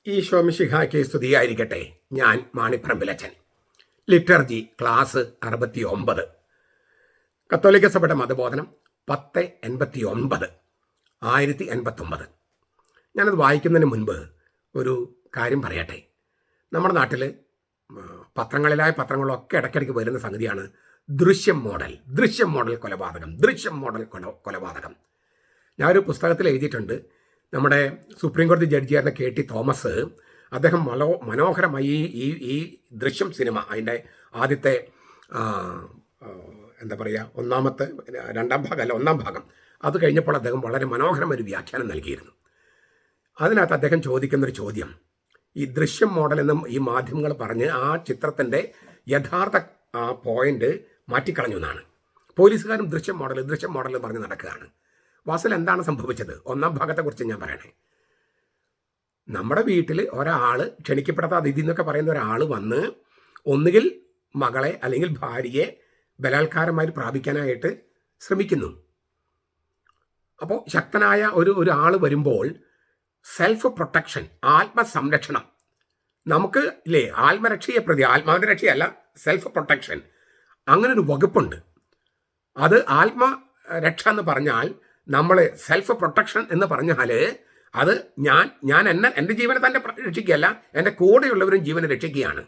ഈശോ മിശിഹായ്ക്ക് സ്തുതിയായിരിക്കട്ടെ. ഞാൻ മാണിപ്പറമ്പിലച്ചൻ. ലിറ്റർജി ക്ലാസ് 69, കത്തോലിക്ക സഭയുടെ മതബോധനം 1089, 1089. ഞാനത് വായിക്കുന്നതിന് മുൻപ് ഒരു കാര്യം പറയട്ടെ. നമ്മുടെ നാട്ടിൽ പത്രങ്ങളിലൊക്കെ ഇടയ്ക്കിടയ്ക്ക് വരുന്ന സംഗതിയാണ് ദൃശ്യം മോഡൽ കൊലപാതകം. ഞാനൊരു പുസ്തകത്തിൽ എഴുതിയിട്ടുണ്ട്. നമ്മുടെ സുപ്രീം കോടതി ജഡ്ജിയായിരുന്ന KT തോമസ്, അദ്ദേഹം മനോഹരമായി ഈ ദൃശ്യം സിനിമ, അതിൻ്റെ ആദ്യത്തെ എന്താ പറയുക, ഒന്നാം ഭാഗം അത് കഴിഞ്ഞപ്പോൾ അദ്ദേഹം വളരെ മനോഹരമായ ഒരു വ്യാഖ്യാനം നൽകിയിരുന്നു. അതിനകത്ത് അദ്ദേഹം ചോദിക്കുന്നൊരു ചോദ്യം, ഈ ദൃശ്യം മോഡൽ എന്നും ഈ മാധ്യമങ്ങൾ പറഞ്ഞ് ആ ചിത്രത്തിൻ്റെ യഥാർത്ഥ പോയിന്റ് മാറ്റിക്കളഞ്ഞു എന്നാണ്. പോലീസുകാരും ദൃശ്യം മോഡൽ പറഞ്ഞ് നടക്കുകയാണ്. വാസൽ എന്താണ് സംഭവിച്ചത്? ഒന്നാം ഭാഗത്തെക്കുറിച്ച് ഞാൻ പറയണേ. നമ്മുടെ വീട്ടിൽ ഒരാൾ, ക്ഷണിക്കപ്പെടാത്ത അതിഥി എന്നൊക്കെ പറയുന്ന ഒരാൾ വന്ന് ഒന്നുകിൽ മകളെ അല്ലെങ്കിൽ ഭാര്യയെ ബലാത്കാരമായി പ്രാപിക്കാനായിട്ട് ശ്രമിക്കുന്നു. അപ്പോൾ ശക്തനായ ഒരു ആൾ വരുമ്പോൾ സെൽഫ് പ്രൊട്ടക്ഷൻ, ആത്മസംരക്ഷണം, നമുക്ക് ഇല്ലേ, ആത്മരക്ഷയെ പ്രതി, ആത്മാവിൻ്റെ രക്ഷയല്ല, സെൽഫ് പ്രൊട്ടക്ഷൻ, അങ്ങനൊരു വകുപ്പുണ്ട്. അത് ആത്മരക്ഷ എന്ന് പറഞ്ഞാൽ, നമ്മൾ സെൽഫ് പ്രൊട്ടക്ഷൻ എന്ന് പറഞ്ഞാൽ അത് എൻ്റെ ജീവനെ തന്നെ രക്ഷിക്കുകയല്ല, എൻ്റെ കൂടെയുള്ളവരും ജീവനെ രക്ഷിക്കുകയാണ്.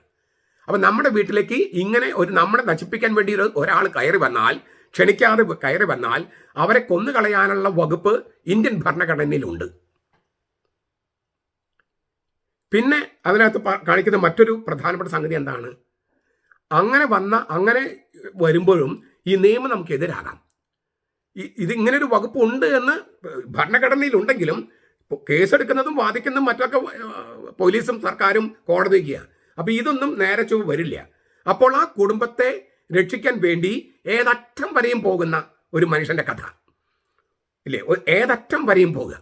അപ്പം നമ്മുടെ വീട്ടിലേക്ക് ഇങ്ങനെ നമ്മളെ നശിപ്പിക്കാൻ വേണ്ടി ഒരാൾ ക്ഷണിക്കാതെ കയറി വന്നാൽ അവരെ കൊന്നുകളയാനുള്ള വകുപ്പ് ഇന്ത്യൻ ഭരണഘടനയിലുണ്ട്. പിന്നെ അതിനകത്ത് കാണിക്കുന്ന മറ്റൊരു പ്രധാനപ്പെട്ട സംഗതി എന്താണ്? അങ്ങനെ വരുമ്പോഴും ഈ നിയമം നമുക്ക് എതിരാകാം. ഇതിങ്ങനൊരു വകുപ്പ് ഉണ്ട് എന്ന് ഭരണഘടനയിലുണ്ടെങ്കിലും കേസെടുക്കുന്നതും വാദിക്കുന്നതും മറ്റൊക്കെ പോലീസും സർക്കാരും കോടതിക്കുകയാണ്. അപ്പോൾ ഇതൊന്നും നേരെ ചൊവ്വ വരില്ല. അപ്പോൾ ആ കുടുംബത്തെ രക്ഷിക്കാൻ വേണ്ടി ഏതറ്റം വരെയും പോകുന്ന ഒരു മനുഷ്യൻ്റെ കഥ ഇല്ലേ, ഏതറ്റം വരെയും പോകുക.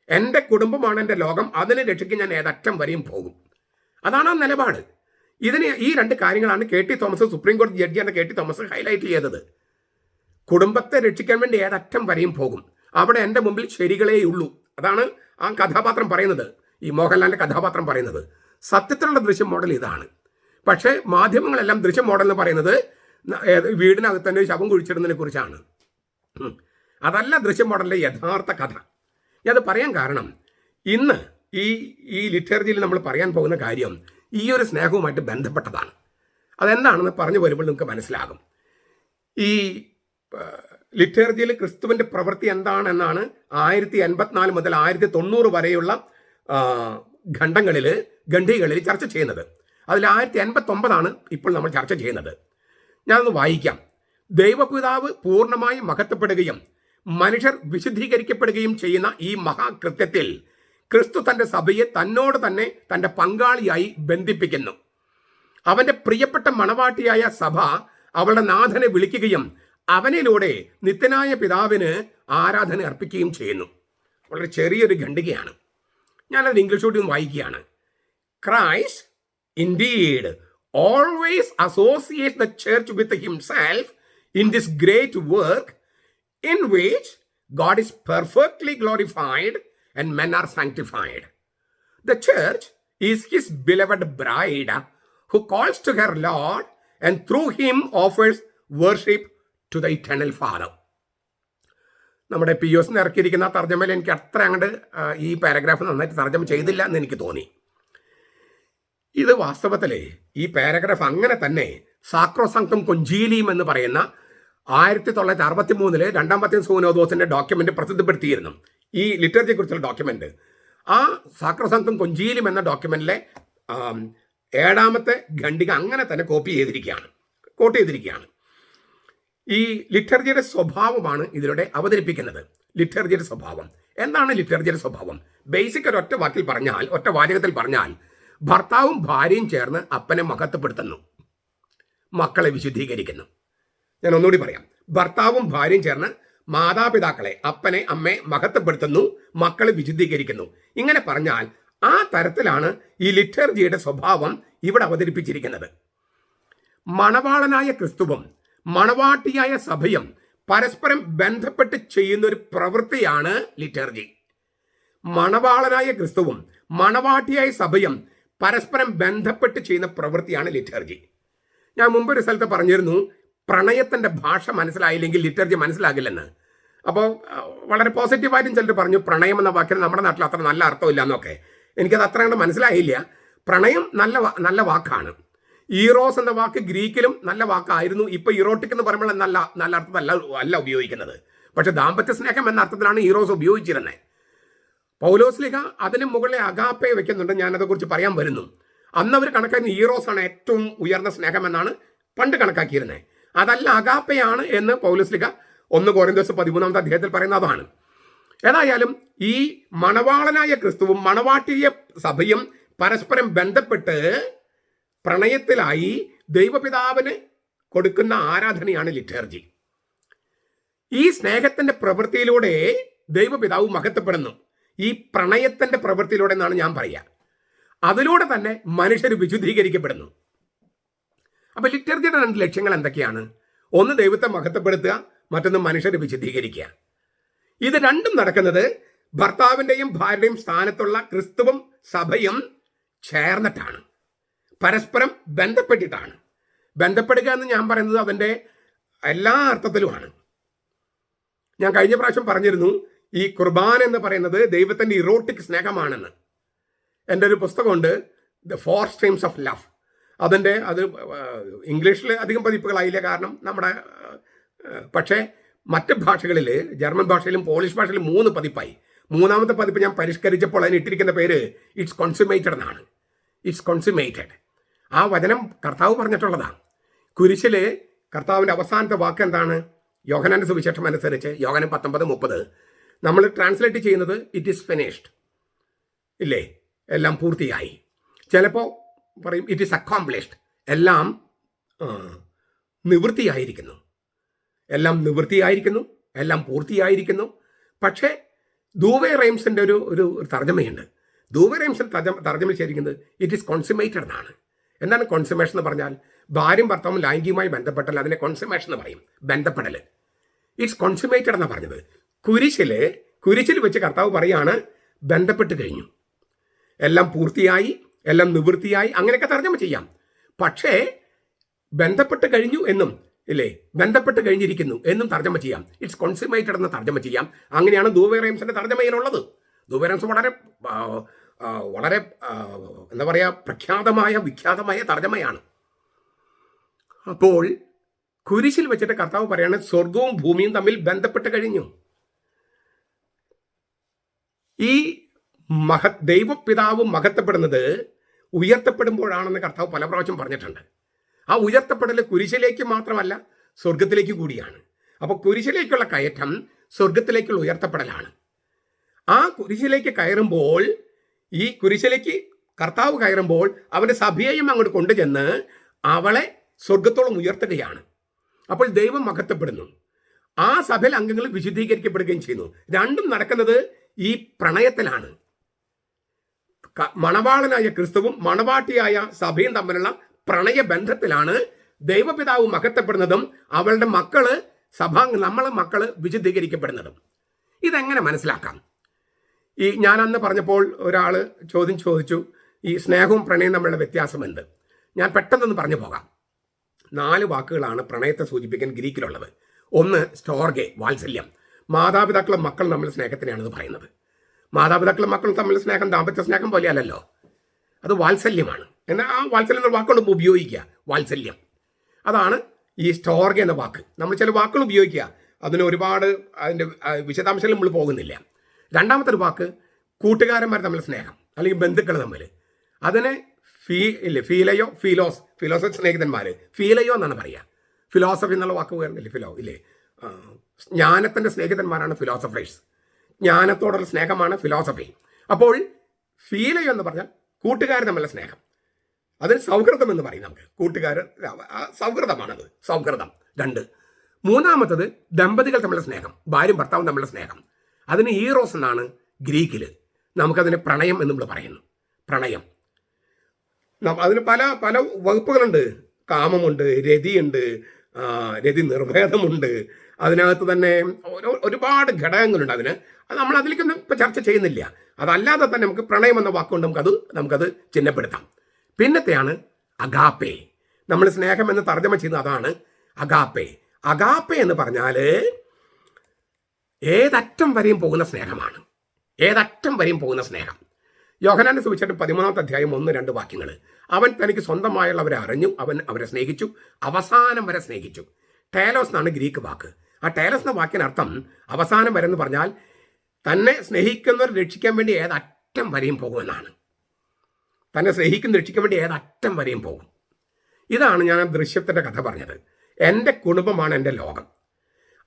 എൻ്റെ കുടുംബമാണ് എൻ്റെ ലോകം, അതിനെ രക്ഷിക്കാൻ ഞാൻ ഏതറ്റം വരെയും പോകും. അതാണ് ആ നിലപാട്. ഈ രണ്ട് കാര്യങ്ങളാണ് KT തോമസ്, സുപ്രീം കോടതി ജഡ്ജിയാണ് KT തോമസ് ഹൈലൈറ്റ് ചെയ്തത്. കുടുംബത്തെ രക്ഷിക്കാൻ വേണ്ടി ഏതറ്റം വരെയും പോകും. അവിടെ എൻ്റെ മുമ്പിൽ ശരികളേയുള്ളൂ. അതാണ് ആ കഥാപാത്രം പറയുന്നത്, ഈ മോഹൻലാലിൻ്റെ കഥാപാത്രം പറയുന്നത്. സത്യത്തിലുള്ള ദൃശ്യം മോഡൽ ഇതാണ്. പക്ഷേ മാധ്യമങ്ങളെല്ലാം ദൃശ്യം മോഡൽ എന്ന് പറയുന്നത് വീടിനകത്ത് തന്നെ ശവം കുഴിച്ചിടുന്നതിനെ കുറിച്ചാണ്. അതല്ല ദൃശ്യം മോഡലിൻ്റെ യഥാർത്ഥ കഥ. ഞാനത് പറയാൻ കാരണം, ഇന്ന് ഈ ലിറ്റർജിയിൽ നമ്മൾ പറയാൻ പോകുന്ന കാര്യം ഈ ഒരു സ്നേഹവുമായിട്ട് ബന്ധപ്പെട്ടതാണ്. അതെന്താണെന്ന് പറഞ്ഞു വരുമ്പോൾ നിങ്ങൾക്ക് മനസ്സിലാകും. ഈ ലിറ്റർജിയിൽ ക്രിസ്തുവിൻ്റെ പ്രവൃത്തി എന്താണെന്നാണ് 1084 മുതൽ 1090 വരെയുള്ള ഖണ്ഡികളിൽ ചർച്ച ചെയ്യുന്നത്. അതിൽ 1089 ഇപ്പോൾ നമ്മൾ ചർച്ച ചെയ്യുന്നത്. ഞാനൊന്ന് വായിക്കാം. ദൈവപിതാവ് പൂർണ്ണമായി മഹത്വപ്പെടുകയും മനുഷ്യർ വിശുദ്ധീകരിക്കപ്പെടുകയും ചെയ്യുന്ന ഈ മഹാകൃത്യത്തിൽ ക്രിസ്തു തൻ്റെ സഭയെ തന്നോട് തന്നെ തൻ്റെ പങ്കാളിയായി ബന്ധിപ്പിക്കുന്നു. അവൻ്റെ പ്രിയപ്പെട്ട മണവാട്ടിയായ സഭ അവളുടെ നാഥനെ വിളിക്കുകയും അവനിലൂടെ നിത്യനായ പിതാവിന് ആരാധന അർപ്പിക്കുകയും ചെയ്യുന്നു. വളരെ ചെറിയൊരു ഖണ്ഡികയാണ്. ഞാനത് ഇംഗ്ലീഷോട്ട് വായിക്കുകയാണ്. Christ indeed always associates the church with himself in this great work in which God is perfectly glorified and men are sanctified. The church is his beloved bride who calls to her Lord and through him offers worship to the eternal Father. നമ്മുടെ POS ഇറക്കിയിരിക്കുന്ന തർജ്ജമയിൽ എനിക്ക് അത്ര അങ്ങോട്ട് ഈ paragraph നന്നായിട്ട് തർജ്ജമ ചെയ്തില്ല എന്ന് എനിക്ക് തോന്നി. ഇത് വാസ്തവത്തിൽ ഈ പാരഗ്രാഫ് അങ്ങനെ തന്നെ സാക്രോസാങ്ക്തും കൊഞ്ചീലിയം എന്ന് പറയുന്ന 1963 രണ്ടാം വത്തിക്കാൻ സൂനോദോസിന്റെ ഡോക്യുമെന്റ് പ്രസിദ്ധപ്പെടുത്തിയിരുന്നു. ഈ ലിറ്റർജിയെ കുറിച്ചുള്ള ഡോക്യുമെന്റ്, ആ സാക്രോസാങ്ക്തും കൊഞ്ചീലിയം എന്ന ഡോക്യുമെന്റിലെ 7ാമത്തെ ഖണ്ഡിക അങ്ങനെ തന്നെ കോട്ട് ചെയ്തിരിക്കുകയാണ്. ഈ ലിറ്റർജിയുടെ സ്വഭാവമാണ് ഇതിലൂടെ അവതരിപ്പിക്കുന്നത്. ലിറ്റർജിയുടെ സ്വഭാവം എന്താണ്? ലിറ്റർജിയുടെ സ്വഭാവം ബേസിക് ഒറ്റ വാചകത്തിൽ പറഞ്ഞാൽ, ഭർത്താവും ഭാര്യയും ചേർന്ന് അപ്പനെ മഹത്വപ്പെടുത്തുന്നു, മക്കളെ വിശുദ്ധീകരിക്കുന്നു. ഞാൻ ഒന്നുകൂടി പറയാം. ഭർത്താവും ഭാര്യയും ചേർന്ന് മാതാപിതാക്കളെ, അപ്പനെ അമ്മയെ മഹത്വപ്പെടുത്തുന്നു, മക്കളെ വിശുദ്ധീകരിക്കുന്നു. ഇങ്ങനെ പറഞ്ഞാൽ ആ തരത്തിലാണ് ഈ ലിറ്റർജിയുടെ സ്വഭാവം ഇവിടെ അവതരിപ്പിച്ചിരിക്കുന്നത്. മണവാളനായ ക്രിസ്തുവും മണവാട്ടിയായ സഭയും പരസ്പരം ബന്ധപ്പെട്ട് ചെയ്യുന്ന ഒരു പ്രവൃത്തിയാണ് ലിറ്റർജി. മണവാളനായ ക്രിസ്തുവും മണവാട്ടിയായ സഭയും പരസ്പരം ബന്ധപ്പെട്ട് ചെയ്യുന്ന പ്രവൃത്തിയാണ് ലിറ്റർജി. ഞാൻ മുമ്പൊരു സ്ഥലത്ത് പറഞ്ഞിരുന്നു, പ്രണയത്തിൻ്റെ ഭാഷ മനസ്സിലായില്ലെങ്കിൽ ലിറ്റർജി മനസ്സിലാകില്ലെന്ന്. അപ്പോൾ വളരെ പോസിറ്റീവായിട്ടും ചിലർ പറഞ്ഞു പ്രണയം എന്ന വാക്കിന് നമ്മുടെ നാട്ടിൽ അത്ര നല്ല അർത്ഥമില്ല എന്നൊക്കെ. എനിക്കത് അത്ര കണ്ട് മനസ്സിലായില്ല. പ്രണയം നല്ല വാക്കാണ്. ഈറോസ് എന്ന വാക്ക് ഗ്രീക്കിലും നല്ല വാക്കായിരുന്നു. ഇപ്പോൾ ഇറോട്ടിക് എന്ന് പറയുമ്പോൾ നല്ല അർത്ഥമല്ല ഉപയോഗിക്കുന്നത്. പക്ഷെ ദാമ്പത്യ സ്നേഹം എന്ന അർത്ഥത്തിലാണ് ഈറോസ് ഉപയോഗിച്ചിരുന്നത്. പൗലോസ്ലിഹ അതിന് മുകളിൽ അഗാപ്പെ വെക്കുന്നുണ്ട്. ഞാനതേക്കുറിച്ച് പറയാൻ വരുന്നു. അന്ന് അവർ കണക്കാക്കുന്ന ഈറോസ് ആണ് ഏറ്റവും ഉയർന്ന സ്നേഹം എന്നാണ് പണ്ട് കണക്കാക്കിയിരുന്നത്. അതല്ല, അഗാപ്പയാണ് എന്ന് പൗലോസ്ലിഹ 1 കൊരിന്ത്യസ് 13 അധ്യായത്തിൽ പറയുന്ന അതാണ്. ഏതായാലും ഈ മണവാളനായ ക്രിസ്തുവും മണവാട്ടിയ സഭയും പരസ്പരം ബന്ധപ്പെട്ട് പ്രണയത്തിലായി ദൈവപിതാവിന് കൊടുക്കുന്ന ആരാധനയാണ് ലിറ്റർജി. ഈ സ്നേഹത്തിന്റെ പ്രവൃത്തിയിലൂടെ ദൈവപിതാവ് മഹത്വപ്പെടുന്നു. ഈ പ്രണയത്തിന്റെ പ്രവൃത്തിയിലൂടെ എന്നാണ് ഞാൻ പറയുക. അതിലൂടെ തന്നെ മനുഷ്യർ വിശുദ്ധീകരിക്കപ്പെടുന്നു. അപ്പൊ ലിറ്റർജിയുടെ 2 ലക്ഷ്യങ്ങൾ എന്തൊക്കെയാണ്? ഒന്ന് ദൈവത്തെ മഹത്വപ്പെടുത്തുക, മറ്റൊന്ന് മനുഷ്യരെ വിശുദ്ധീകരിക്കുക. ഇത് രണ്ടും നടക്കുന്നത് ഭർത്താവിൻ്റെയും ഭാര്യയുടെയും സ്ഥാനത്തുള്ള ക്രിസ്തുവും സഭയും ചേർന്നിട്ടാണ്, പരസ്പരം ബന്ധപ്പെട്ടിട്ടാണ്. ബന്ധപ്പെടുക എന്ന് ഞാൻ പറയുന്നത് അതിൻ്റെ എല്ലാ അർത്ഥത്തിലുമാണ്. ഞാൻ കഴിഞ്ഞ പ്രാവശ്യം പറഞ്ഞിരുന്നു, ഈ കുർബാന എന്ന് പറയുന്നത് ദൈവത്തിൻ്റെ ഇറോട്ടിക് സ്നേഹമാണെന്ന്. എൻ്റെ ഒരു പുസ്തകമുണ്ട്, ദ 4 സ്ട്രീംസ് ഓഫ് ലവ്. അത് ഇംഗ്ലീഷിൽ അധികം പതിപ്പുകളായില്ല, കാരണം നമ്മുടെ പക്ഷേ മറ്റ് ഭാഷകളിൽ, ജർമ്മൻ ഭാഷയിലും പോളിഷ് ഭാഷയിലും 3 പതിപ്പായി. 3ാമത്തെ പതിപ്പ് ഞാൻ പരിഷ്കരിച്ചപ്പോൾ അതിന് ഇട്ടിരിക്കുന്ന പേര് ഇറ്റ്സ് കോൺസുമേറ്റഡ് എന്നാണ്. ഇറ്റ്സ് കോൺസുമേറ്റഡ്. ആ വചനം കർത്താവ് പറഞ്ഞിട്ടുള്ളതാണ്. കുരിശിൽ കർത്താവിൻ്റെ അവസാനത്തെ വാക്ക് എന്താണ്? യോഹന്നാന്റെ സുവിശേഷം അനുസരിച്ച് യോഹന്നാൻ 19:30 നമ്മൾ ട്രാൻസ്ലേറ്റ് ചെയ്യുന്നത് ഇറ്റ് ഈസ് ഫിനിഷ്ഡ്, ഇല്ലേ? എല്ലാം പൂർത്തിയായി. ചിലപ്പോൾ പറയും ഇറ്റ് ഈസ് അക്കോംപ്ലിഷ്ഡ്, എല്ലാം നിവൃത്തിയായിരിക്കുന്നു. എല്ലാം നിവൃത്തിയായിരിക്കുന്നു, എല്ലാം പൂർത്തിയായിരിക്കുന്നു. പക്ഷേ ദൂവേ റൈംസിൻ്റെ ഒരു തർജ്ജമയുണ്ട്. ദൂവേ റൈംസിൽ തർജ്ജമ ചെയ്തിരിക്കുന്നത് ഇറ്റ് ഈസ് കോൺസുമേറ്റഡ് എന്നാണ്. എന്താണ് കോൺസുമേഷൻ എന്ന് പറഞ്ഞാൽ? ഭാര്യയും ഭർത്താവും ലൈംഗികമായി ബന്ധപ്പെട്ടാൽ അതിനെ കോൺസുമേഷൻ എന്ന് പറയും, ബന്ധപ്പെടൽ. ഇറ്റ്സ് കോൺസുമേറ്റഡ് എന്നാണ് പറഞ്ഞത്. കുരിശിൽ വെച്ച് കർത്താവ് പറയാണ് ബന്ധപ്പെട്ട് കഴിഞ്ഞു, എല്ലാം പൂർത്തിയായി, എല്ലാം നിവൃത്തിയായി, അങ്ങനെയൊക്കെ തർജ്ജമ ചെയ്യാം. പക്ഷേ ബന്ധപ്പെട്ട് കഴിഞ്ഞു എന്നും, ഇല്ലേ, ബന്ധപ്പെട്ട് കഴിഞ്ഞിരിക്കുന്നു എന്നും തർജ്ജമ ചെയ്യാം. ഇറ്റ്സ് കോൺസുമേറ്റഡ് എന്ന് തർജ്ജമ ചെയ്യാം. അങ്ങനെയാണ് ദൂവേ റൈംസിന്റെ തർജ്ജമയിലുള്ളത്. ദൂവേ റൈംസ് വളരെ എന്താ പറയുക, വിഖ്യാതമായ തർജ്ജമയാണ്. അപ്പോൾ കുരിശിൽ വെച്ചിട്ട് കർത്താവ് പറയാണ് സ്വർഗവും ഭൂമിയും തമ്മിൽ ബന്ധപ്പെട്ട് കഴിഞ്ഞു. ഈ ദൈവപിതാവ് മഹത്വപ്പെടുന്നത് ഉയർത്തപ്പെടുമ്പോഴാണെന്ന് കർത്താവ് പല പ്രാവശ്യം പറഞ്ഞിട്ടുണ്ട്. ആ ഉയർത്തപ്പെടൽ കുരിശിലേക്ക് മാത്രമല്ല, സ്വർഗത്തിലേക്ക് കൂടിയാണ്. അപ്പോൾ കുരിശിലേക്കുള്ള കയറ്റം സ്വർഗത്തിലേക്കുള്ള ഉയർത്തപ്പെടലാണ്. ആ കുരിശിലേക്ക് കയറുമ്പോൾ, ഈ കുരിശിലേക്ക് കർത്താവ് കയറുമ്പോൾ അവൻ്റെ സഭയെയും അങ്ങോട്ട് കൊണ്ടുചെന്ന് അവളെ സ്വർഗത്തോളം ഉയർത്തുകയാണ്. അപ്പോൾ ദൈവം മഹത്വപ്പെടുന്നു. ആ സഭയിൽ അംഗങ്ങൾ വിശുദ്ധീകരിക്കപ്പെടുകയും ചെയ്യുന്നു. രണ്ടും നടക്കുന്നത് ഈ പ്രണയത്തിലാണ്. മണവാളനായ ക്രിസ്തുവും മണവാട്ടിയായ സഭയും തമ്മിലുള്ള പ്രണയബന്ധത്തിലാണ് ദൈവപിതാവ് മഹത്വപ്പെടുന്നതും അവളുടെ നമ്മളെ മക്കള് വിശുദ്ധീകരിക്കപ്പെടുന്നതും. ഇതെങ്ങനെ മനസ്സിലാക്കാം? ഞാൻ അന്ന് പറഞ്ഞപ്പോൾ ഒരാൾ ചോദിച്ചു, ഈ സ്നേഹവും പ്രണയവും തമ്മിലുള്ള വ്യത്യാസമുണ്ട്. ഞാൻ പെട്ടെന്നൊന്ന് പറഞ്ഞു പോകാം. 4 വാക്കുകളാണ് പ്രണയത്തെ സൂചിപ്പിക്കാൻ ഗ്രീക്കിലുള്ളത്. ഒന്ന് സ്റ്റോർഗെ, വാത്സല്യം. മാതാപിതാക്കളും മക്കളും തമ്മിൽ സ്നേഹത്തിനാണ് ഇത് പറയുന്നത്. മാതാപിതാക്കളും മക്കളും തമ്മിൽ സ്നേഹം ദാമ്പത്യ സ്നേഹം പോലെയല്ലല്ലോ, അത് വാത്സല്യമാണ്. എന്നാൽ ആ വാത്സല്യം എന്ന വാക്കുകൊണ്ട് ഉപയോഗിക്കുക, വാത്സല്യം. അതാണ് ഈ സ്റ്റോർഗെ എന്ന വാക്ക്. നമ്മൾ ചില വാക്കുകൾ ഉപയോഗിക്കുക, അതിന് ഒരുപാട് അതിൻ്റെ വിശദാംശങ്ങൾ നമ്മൾ പോകുന്നില്ല. രണ്ടാമത്തെ ഒരു വാക്ക് കൂട്ടുകാരന്മാർ തമ്മിൽ സ്നേഹം, അല്ലെങ്കിൽ ബന്ധുക്കൾ തമ്മിൽ. അതിനെ ഫിലോസ് സ്നേഹിതന്മാർ, ഫീലയോ എന്നാണ് പറയുക. ഫിലോസഫി എന്നുള്ള വാക്ക് വരുന്നില്ലേ, ജ്ഞാനത്തിൻ്റെ സ്നേഹിതന്മാരാണ് ഫിലോസഫേഴ്സ്. ജ്ഞാനത്തോടുള്ള സ്നേഹമാണ് ഫിലോസഫി. അപ്പോൾ ഫീലയോ എന്ന് പറഞ്ഞാൽ കൂട്ടുകാർ തമ്മിലുള്ള സ്നേഹം. അതിന് സൗഹൃദം എന്ന് പറയും. നമുക്ക് കൂട്ടുകാർ സൗഹൃദമാണത്, സൗഹൃദം. 2. മൂന്നാമത്തത് ദമ്പതികൾ തമ്മിലുള്ള സ്നേഹം, ഭാര്യയും ഭർത്താവും തമ്മിലുള്ള സ്നേഹം. അതിന് ഈറോസ് എന്നാണ് ഗ്രീക്കിൽ. നമുക്കതിന് പ്രണയം എന്ന് നമ്മൾ പറയുന്നു. പ്രണയം അതിന് പല പല വകുപ്പുകളുണ്ട്. കാമമുണ്ട്, രതിയുണ്ട്, രതി നിർഭേദമുണ്ട്. അതിനകത്ത് തന്നെ ഒരുപാട് ഘടകങ്ങളുണ്ട്. അത് നമ്മൾ അതിലേക്കൊന്നും ഇപ്പം ചർച്ച ചെയ്യുന്നില്ല. അതല്ലാതെ തന്നെ നമുക്ക് പ്രണയം എന്ന വാക്കുകൊണ്ട് നമുക്കത് ചിഹ്നപ്പെടുത്താം. പിന്നത്തെയാണ് അഗാപ്പെ. നമ്മൾ സ്നേഹം എന്ന് തർജ്ജമ ചെയ്യുന്നത് അതാണ് അഗാപ്പെ. അഗാപ്പെ എന്ന് പറഞ്ഞാൽ ഏതറ്റം വരെയും പോകുന്ന സ്നേഹമാണ്. ഏതറ്റം വരെയും പോകുന്ന സ്നേഹം. യോഹന്നാന്റെ സുവിശേഷം 13-ാമത്തെ അധ്യായം 1-2 വാക്യങ്ങൾ. അവൻ തനിക്ക് സ്വന്തമായുള്ളവരെ അറിഞ്ഞു, അവൻ അവരെ സ്നേഹിച്ചു, അവസാനം വരെ സ്നേഹിച്ചു. ടേലോസ് എന്നാണ് ഗ്രീക്ക് വാക്ക്. ആ ടേലോസ് എന്ന വാക്കിനർത്ഥം അവസാനം വരെ എന്ന് പറഞ്ഞാൽ തന്നെ സ്നേഹിക്കുന്നവർ രക്ഷിക്കാൻ വേണ്ടി ഏതറ്റം വരെയും പോകുമെന്നാണ്. തന്നെ സ്നേഹിക്കുന്ന രക്ഷിക്കാൻ വേണ്ടി ഏതറ്റം വരെയും പോകും. ഇതാണ് ഞാൻ ആ ദൃശ്യത്തിൻ്റെ കഥ പറഞ്ഞത്. എൻ്റെ കുടുംബമാണ് എൻ്റെ ലോകം.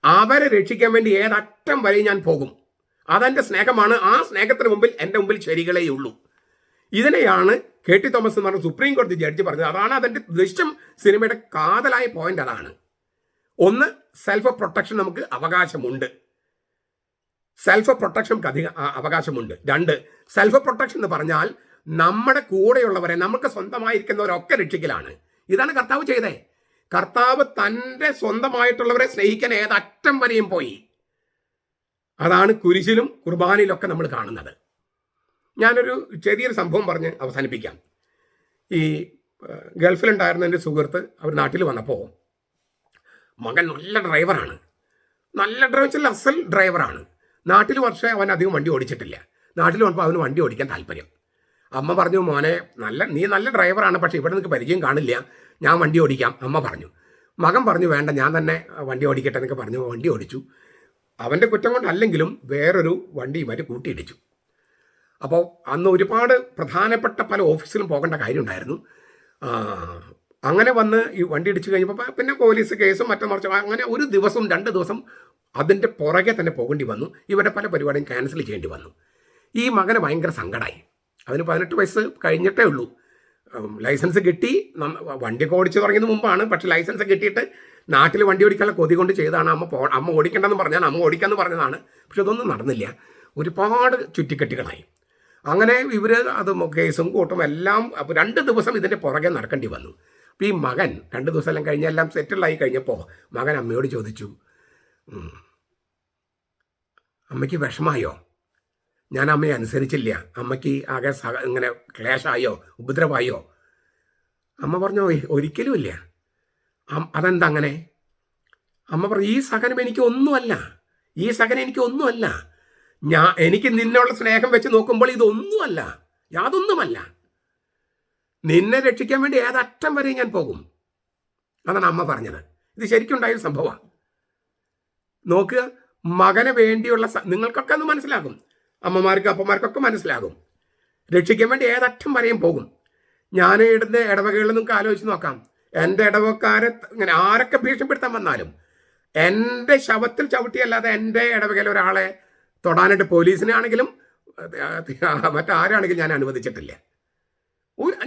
അവരെ രക്ഷിക്കാൻ വേണ്ടി ഏതറ്റം വരെയും ഞാൻ പോകും. അതെൻ്റെ സ്നേഹമാണ്. ആ സ്നേഹത്തിന് മുമ്പിൽ എൻ്റെ മുമ്പിൽ ശരികളേ ഉള്ളൂ. ഇതിനെയാണ് KT തോമസ് എന്ന് പറഞ്ഞ സുപ്രീം കോടതി ജഡ്ജി പറഞ്ഞത്. അതാണ് അതിൻ്റെ ദൃശ്യം സിനിമയുടെ കാതലായ പോയിന്റ്. അതാണ് ഒന്ന്, സെൽഫ് പ്രൊട്ടക്ഷൻ നമുക്ക് അവകാശമുണ്ട്. സെൽഫ് പ്രൊട്ടക്ഷൻ നമുക്ക് അധികം അവകാശമുണ്ട്. 2, സെൽഫ് പ്രൊട്ടക്ഷൻ എന്ന് പറഞ്ഞാൽ നമ്മുടെ കൂടെയുള്ളവരെ, നമുക്ക് സ്വന്തമായിരിക്കുന്നവരൊക്കെ രക്ഷിക്കലാണ്. ഇതാണ് കർത്താവ് ചെയ്തേ. കർത്താവ് തൻ്റെ സ്വന്തമായിട്ടുള്ളവരെ സ്നേഹിക്കാൻ ഏതറ്റം വരെയും പോയി. അതാണ് കുരിശിലും കുർബാനയിലൊക്കെ നമ്മൾ കാണുന്നത്. ഞാനൊരു ചെറിയൊരു സംഭവം പറഞ്ഞ് അവസാനിപ്പിക്കാം. ഈ ഗൾഫിലുണ്ടായിരുന്ന എൻ്റെ സുഹൃത്ത് അവർ നാട്ടിൽ വന്നപ്പോൾ മകൻ നല്ല ഡ്രൈവറാണ്. നല്ല ഡ്രൈവർ, അസൽ ഡ്രൈവറാണ്. നാട്ടിൽ പക്ഷേ അവൻ അധികം വണ്ടി ഓടിച്ചിട്ടില്ല. നാട്ടിൽ വന്നപ്പോൾ അവന് വണ്ടി ഓടിക്കാൻ താല്പര്യം. അമ്മ പറഞ്ഞു, മോനെ നീ നല്ല ഡ്രൈവറാണ്, പക്ഷേ ഇവിടെ നിനക്ക് പരിചയം കാണില്ല, ഞാൻ വണ്ടി ഓടിക്കാം അമ്മ പറഞ്ഞു. മകൻ പറഞ്ഞു, വേണ്ട ഞാൻ തന്നെ വണ്ടി ഓടിക്കട്ടെ എന്നൊക്കെ പറഞ്ഞു. വണ്ടി ഓടിച്ചു. അവൻ്റെ കുറ്റം കൊണ്ടല്ലെങ്കിലും വേറൊരു വണ്ടി ഇവർ കൂട്ടിയിടിച്ചു. അപ്പോൾ അന്ന് ഒരുപാട് പ്രധാനപ്പെട്ട പല ഓഫീസിലും പോകേണ്ട കാര്യമുണ്ടായിരുന്നു. അങ്ങനെ വന്ന് ഈ വണ്ടി ഇടിച്ചു കഴിഞ്ഞപ്പോൾ പിന്നെ പോലീസ് കേസും മറ്റു അങ്ങനെ 1 ദിവസം 2 ദിവസം അതിൻ്റെ പുറകെ തന്നെ പോകേണ്ടി വന്നു. ഇവരുടെ പല പരിപാടിയും ക്യാൻസൽ ചെയ്യേണ്ടി വന്നു. ഈ മകന് ഭയങ്കര സങ്കടമായി. അവന് 18 വയസ്സ് കഴിഞ്ഞിട്ടേ ഉള്ളൂ. ലൈസൻസ് കിട്ടി, വണ്ടിയൊക്കെ ഓടിച്ച് തുടങ്ങിയത് മുമ്പാണ്. പക്ഷേ ലൈസൻസ് കിട്ടിയിട്ട് നാട്ടിൽ വണ്ടി ഓടിക്കാനുള്ള കൊതി കൊണ്ട് ചെയ്താണ്. അമ്മ ഓടിക്കണ്ടെന്ന് പറഞ്ഞാൽ അമ്മ ഓടിക്കാമെന്ന് പറഞ്ഞതാണ്. പക്ഷെ അതൊന്നും നടന്നില്ല. ഒരുപാട് ചുറ്റിക്കെട്ടുകളായി. അങ്ങനെ ഇവർ അത് കേസും കൂട്ടും എല്ലാം 2 ദിവസം ഇതിൻ്റെ പുറകെ നടക്കേണ്ടി വന്നു. അപ്പോൾ ഈ മകൻ 2 ദിവസം എല്ലാം കഴിഞ്ഞ് എല്ലാം സെറ്റിലായി കഴിഞ്ഞപ്പോൾ മകൻ അമ്മയോട് ചോദിച്ചു, അമ്മയ്ക്ക് വിഷമായോ? ഞാൻ അമ്മയെ അനുസരിച്ചില്ല, അമ്മയ്ക്ക് ആകെ ഇങ്ങനെ ക്ലേശമായോ, ഉപദ്രവമായോ? അമ്മ പറഞ്ഞു, ഒരിക്കലുമില്ല. അതെന്താ അങ്ങനെ? അമ്മ പറഞ്ഞു, ഈ സഹനം എനിക്ക് ഒന്നുമല്ല. എനിക്ക് നിന്നുള്ള സ്നേഹം വെച്ച് നോക്കുമ്പോൾ ഇതൊന്നുമല്ല, യാതൊന്നുമല്ല. നിന്നെ രക്ഷിക്കാൻ വേണ്ടി ഏതറ്റം വരെ ഞാൻ പോകും. അതാണ് അമ്മ പറഞ്ഞത്. ഇത് ശരിക്കുണ്ടായൊരു സംഭവമാണ്. നോക്കുക, മകന് വേണ്ടിയുള്ള നിങ്ങൾക്കൊക്കെ അത് മനസ്സിലാകും, അമ്മമാർക്കും അപ്പന്മാർക്കൊക്കെ മനസ്സിലാകും. രക്ഷിക്കാൻ വേണ്ടി ഏതറ്റം വരെയും പോകും. ഞാൻ ഇടുന്ന ഇടവകകളിൽ നിങ്ങൾക്ക് ആലോചിച്ച് നോക്കാം. എൻ്റെ ഇടവക്കാരെ ഇങ്ങനെ ആരൊക്കെ ഭീഷണിപ്പെടുത്താൻ വന്നാലും എൻ്റെ ശവത്തിൽ ചവിട്ടിയല്ലാതെ എൻ്റെ ഇടവകയിൽ ഒരാളെ തൊടാനായിട്ട് പോലീസിനെ ആണെങ്കിലും മറ്റാരാണെങ്കിലും ഞാൻ അനുവദിച്ചിട്ടില്ല.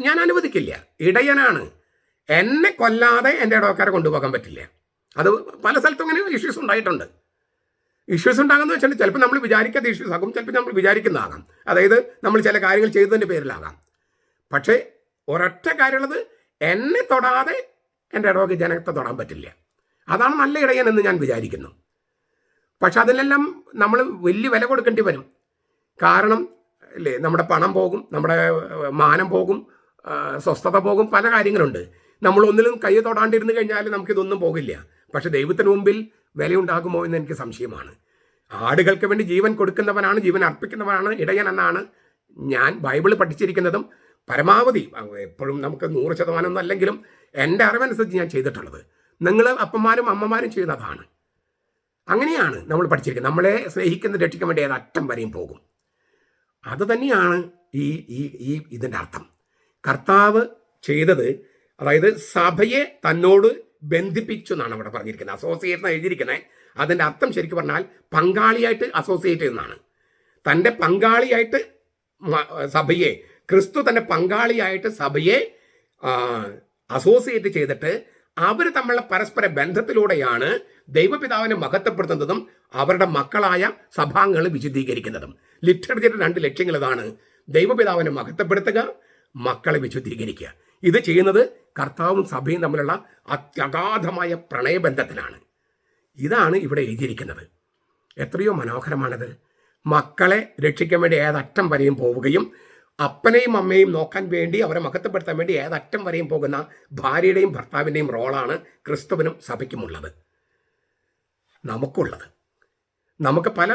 ഞാൻ അനുവദിക്കില്ല. ഇടയനാണ്. എന്നെ കൊല്ലാതെ എൻ്റെ ഇടവക്കാരെ കൊണ്ടുപോകാൻ പറ്റില്ല. അത് പല സ്ഥലത്തും ഇങ്ങനെ ഇഷ്യൂസ് ഉണ്ടായിട്ടുണ്ട്. ഇഷ്യൂസ് ഉണ്ടാകുമെന്ന് വെച്ചാൽ ചിലപ്പോൾ നമ്മൾ വിചാരിക്കാത്ത ഇഷ്യൂസ് ആകും, ചിലപ്പോൾ നമ്മൾ വിചാരിക്കുന്നതാകാം. അതായത് നമ്മൾ ചില കാര്യങ്ങൾ ചെയ്തതിൻ്റെ പേരിലാകാം. പക്ഷേ ഒരൊറ്റ കാര്യമുള്ളത്, എന്നെ തൊടാതെ എൻ്റെ ഇടവക ജനത്തെ തൊടാൻ പറ്റില്ല. അതാണ് നല്ല ഇടയൻ എന്ന് ഞാൻ വിചാരിക്കുന്നു. പക്ഷെ അതിനെല്ലാം നമ്മൾ വലിയ വില കൊടുക്കേണ്ടി വരും. കാരണം അല്ലേ, നമ്മുടെ പണം പോകും, നമ്മുടെ മാനം പോകും, സ്വസ്ഥത പോകും, പല കാര്യങ്ങളുണ്ട്. നമ്മൾ ഒന്നിലും കൈ തൊടാണ്ടിരുന്ന് കഴിഞ്ഞാൽ നമുക്കിതൊന്നും പോകില്ല. പക്ഷെ ദൈവത്തിന് മുമ്പിൽ വിലയുണ്ടാകുമോ എന്ന് എനിക്ക് സംശയമാണ്. ആടുകൾക്ക് വേണ്ടി ജീവൻ കൊടുക്കുന്നവനാണ്, ജീവൻ അർപ്പിക്കുന്നവനാണ് ഇടയൻ എന്നാണ് ഞാൻ ബൈബിൾ പഠിച്ചിരിക്കുന്നതും പരമാവധി എപ്പോഴും നമുക്ക് 100% ഒന്നും അല്ലെങ്കിലും എൻ്റെ അറിവനുസരിച്ച് ഞാൻ ചെയ്തിട്ടുള്ളത്. നിങ്ങൾ അപ്പന്മാരും അമ്മമാരും ചെയ്യുന്നതാണ്. അങ്ങനെയാണ് നമ്മൾ പഠിച്ചിരിക്കുന്നത്. നമ്മളെ സ്നേഹിക്കുന്ന രക്ഷിക്കാൻ വേണ്ടി ഏതറ്റം വരെയും പോകും. അത് തന്നെയാണ് ഈ ഇതിൻ്റെ അർത്ഥം. കർത്താവ് ചെയ്തത്, അതായത് സഭയെ തന്നോട് ബന്ധിപ്പിച്ചു എന്നാണ് അവിടെ പറഞ്ഞിരിക്കുന്നത്. അസോസിയേറ്റ് എന്ന് എഴുതിയിരിക്കുന്നത്. അതിൻ്റെ അർത്ഥം ശരിക്കും പറഞ്ഞാൽ പങ്കാളിയായിട്ട് അസോസിയേറ്റ് ചെയ്യുന്നതാണ്. തൻ്റെ പങ്കാളിയായിട്ട് സഭയെ, ക്രിസ്തു തൻ്റെ പങ്കാളിയായിട്ട് സഭയെ അസോസിയേറ്റ് ചെയ്തിട്ട് അവർ തമ്മിലുള്ള പരസ്പര ബന്ധത്തിലൂടെയാണ് ദൈവപിതാവിനെ മഹത്വപ്പെടുത്തുന്നതും അവരുടെ മക്കളായ സഭാംഗങ്ങൾ വിശുദ്ധീകരിക്കുന്നതും. ലിറ്റർജിയുടെ 2 ലക്ഷ്യങ്ങൾ ഇതാണ്: ദൈവപിതാവിനെ മഹത്വപ്പെടുത്തുക, മക്കളെ വിശുദ്ധീകരിക്കുക. ഇത് ചെയ്യുന്നത് കർത്താവും സഭയും തമ്മിലുള്ള അത്യഗാധമായ പ്രണയബന്ധത്തിലാണ്. ഇതാണ് ഇവിടെ എഴുതിയിരിക്കുന്നത്. എത്രയോ മനോഹരമാണത്. മക്കളെ രക്ഷിക്കാൻ വേണ്ടി ഏതറ്റം വരെയും പോവുകയും അപ്പനെയും അമ്മയും നോക്കാൻ വേണ്ടി അവരെ മഹത്വപ്പെടുത്താൻ വേണ്ടി ഏതറ്റം വരെയും പോകുന്ന ഭാര്യയുടെയും ഭർത്താവിൻ്റെയും റോളാണ് ക്രിസ്തുവിനും സഭയ്ക്കുമുള്ളത്, നമുക്കുള്ളത്. നമുക്ക് പല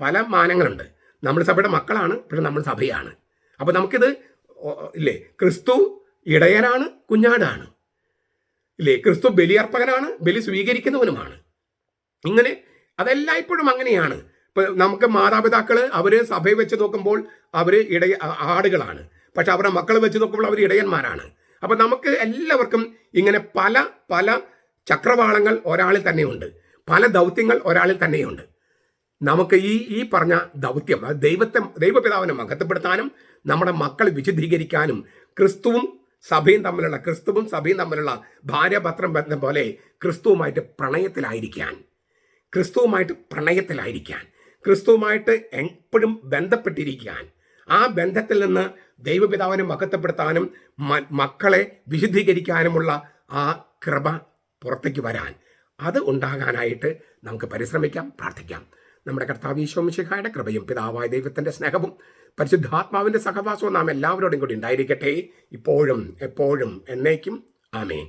പല മാനങ്ങളുണ്ട്. നമ്മൾ സഭയുടെ മക്കളാണ്, പക്ഷെ നമ്മൾ സഭയാണ്. അപ്പോൾ നമുക്കിത് ഇല്ലേ, ക്രിസ്തു ഇടയനാണ്, കുഞ്ഞാടാണ്, ഇല്ലേ, ക്രിസ്തു ബലിയർപ്പകനാണ്, ബലി സ്വീകരിക്കുന്നവനുമാണ്. ഇങ്ങനെ അതെല്ലായ്പ്പോഴും അങ്ങനെയാണ്. ഇപ്പം നമുക്ക് മാതാപിതാക്കൾ അവർ സഭയെ വെച്ച് നോക്കുമ്പോൾ അവർ ആടുകളാണ്, പക്ഷെ അവരുടെ മക്കൾ വെച്ച് നോക്കുമ്പോൾ അവർ ഇടയന്മാരാണ്. അപ്പം നമുക്ക് എല്ലാവർക്കും ഇങ്ങനെ പല പല ചക്രവാളങ്ങൾ ഒരാളിൽ തന്നെയുണ്ട്, പല ദൗത്യങ്ങൾ ഒരാളിൽ തന്നെയുണ്ട്. നമുക്ക് ഈ പറഞ്ഞ ദൗത്യം ദൈവപിതാവിനെ മഹത്വപ്പെടുത്താനും നമ്മുടെ മക്കൾ വിശുദ്ധീകരിക്കാനും ക്രിസ്തുവും സഭയും തമ്മിലുള്ള ഭാര്യാഭർത്തൃ ബന്ധം പോലെ ക്രിസ്തുവുമായിട്ട് പ്രണയത്തിലായിരിക്കാൻ, ക്രിസ്തുവുമായിട്ട് എപ്പോഴും ബന്ധപ്പെട്ടിരിക്കാൻ, ആ ബന്ധത്തിൽ നിന്ന് ദൈവപിതാവിനെ മഹത്വപ്പെടുത്താനും മക്കളെ വിശുദ്ധീകരിക്കാനുമുള്ള ആ കൃപ പുറത്തേക്ക് വരാൻ, അത് ഉണ്ടാകാനായിട്ട് നമുക്ക് പരിശ്രമിക്കാം, പ്രാർത്ഥിക്കാം. നമ്മുടെ കർത്താവ് ഈശോ മിശിഹായുടെ കൃപയും പിതാവായ ദൈവത്തിൻ്റെ സ്നേഹവും പരിശുദ്ധാത്മാവിൻ്റെ സഹവാസവും നാം എല്ലാവരോടും കൂടി ഉണ്ടായിരിക്കട്ടെ, ഇപ്പോഴും എപ്പോഴും എന്നേക്കും. ആമേൻ.